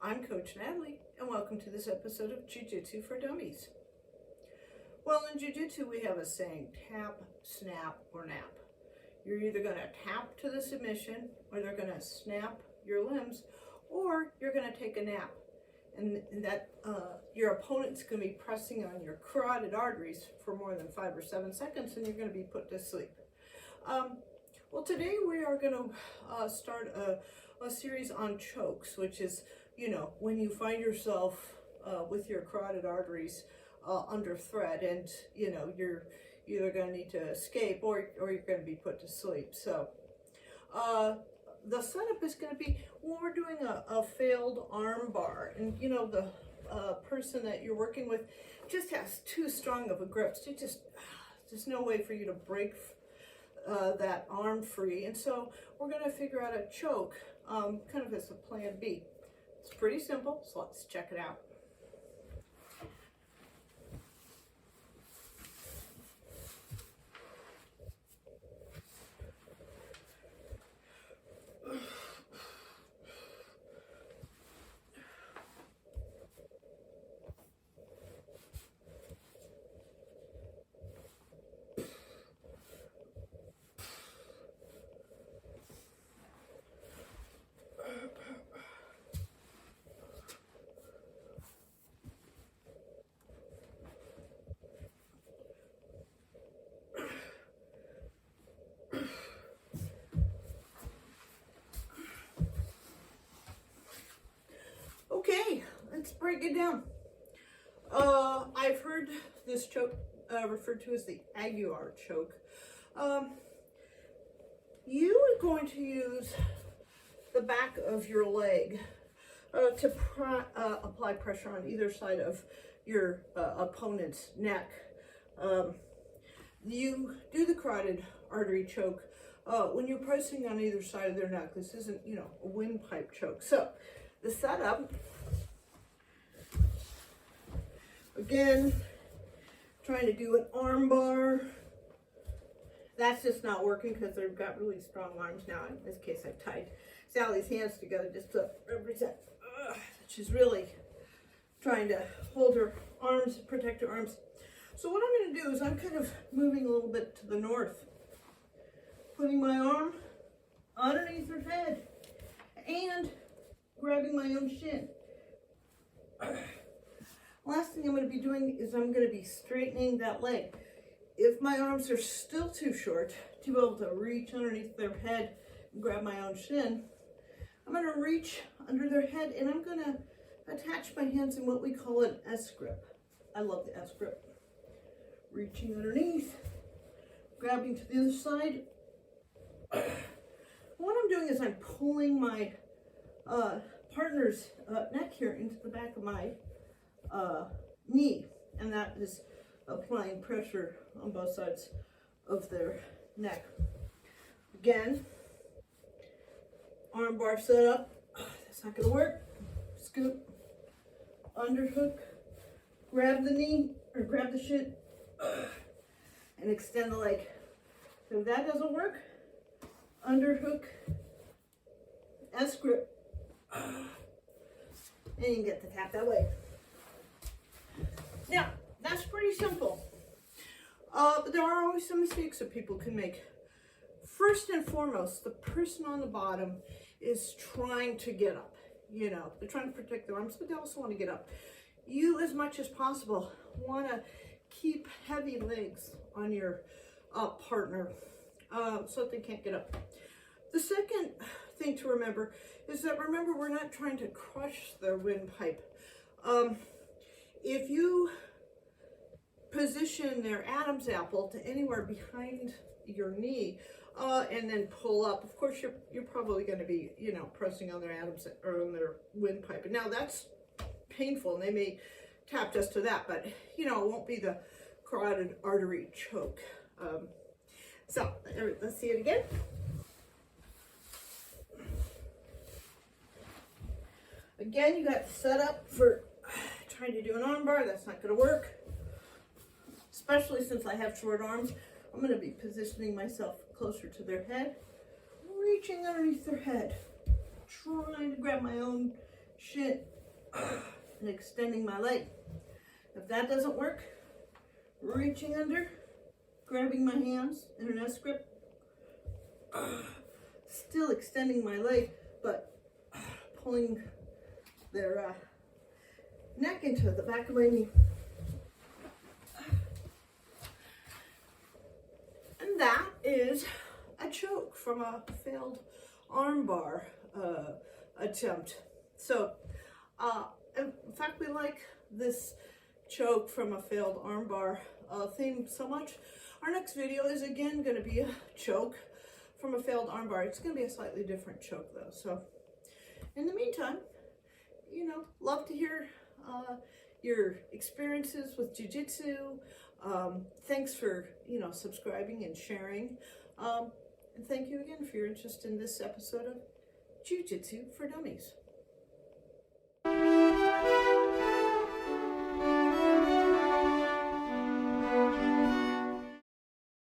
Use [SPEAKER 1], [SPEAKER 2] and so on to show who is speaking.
[SPEAKER 1] I'm Coach Natalie, and welcome to this episode of Jiu Jitsu for Dummies. Well, in Jiu Jitsu, we have a saying, tap, snap, or nap. You're either going to tap to the submission, or they're going to snap your limbs, or you're going to take a nap. And that your opponent's going to be pressing on your carotid arteries for more than 5 or 7 seconds, and you're going to be put to sleep. Well, today we are going to start a series on chokes, which is, when you find yourself with your carotid arteries under threat, and you're either going to need to escape or you're going to be put to sleep. So the setup is going to be when we're doing a failed arm bar, and the person that you're working with just has too strong of a grip. So there's no way for you to break that arm free, and so we're going to figure out a choke kind of as a plan B. It's pretty simple, so let's check it out. Okay, let's break it down. I've heard this choke referred to as the Aguilar choke. You are going to use the back of your leg to apply pressure on either side of your opponent's neck. You do the carotid artery choke when you're pressing on either side of their neck. This isn't, a windpipe choke. So the setup, again, trying to do an arm bar. That's just not working because they've got really strong arms now. In this case, I've tied Sally's hands together just to represent. She's really trying to hold her arms, protect her arms. So what I'm going to do is I'm kind of moving a little bit to the north, putting my arm underneath her head and grabbing my own shin. Last thing I'm going to be doing is I'm going to be straightening that leg. If my arms are still too short to be able to reach underneath their head and grab my own shin, I'm going to reach under their head and I'm going to attach my hands in what we call an S grip. I love the S grip. Reaching underneath, grabbing to the other side. What I'm doing is I'm pulling my partner's neck here into the back of my knee, and that is applying pressure on both sides of their neck. Again, arm bar set up. That's not going to work. Scoop, underhook, grab the knee or grab the shin, and extend the leg. So if that doesn't work, underhook, S grip, and you can get the tap that way. Now, that's pretty simple. But there are always some mistakes that people can make. First and foremost, the person on the bottom is trying to get up. They're trying to protect their arms, but they also want to get up. You, as much as possible, want to keep heavy legs on your partner so that they can't get up. The second thing to remember is that, we're not trying to crush their windpipe. If you position their Adam's apple to anywhere behind your knee and then pull up, of course you're probably going to be pressing on their Adam's or on their windpipe. And now that's painful, and they may tap just to that, but it won't be the carotid artery choke. So let's see it again. Again, you got set up for trying to do an arm bar. That's not going to work, especially since I have short arms. I'm going to be positioning myself closer to their head, reaching underneath their head, trying to grab my own shin and extending my leg. If that doesn't work, reaching under, grabbing my hands in an S grip, still extending my leg, but pulling their neck into the back of my knee. And that is a choke from a failed armbar attempt. So, in fact, we like this choke from a failed armbar theme so much. Our next video is again going to be a choke from a failed armbar. It's going to be a slightly different choke though. So, in the meantime, you know, love to hear your experiences with Jiu Jitsu. Thanks for, you know, subscribing and sharing. And thank you again for your interest in this episode of Jiu Jitsu for Dummies.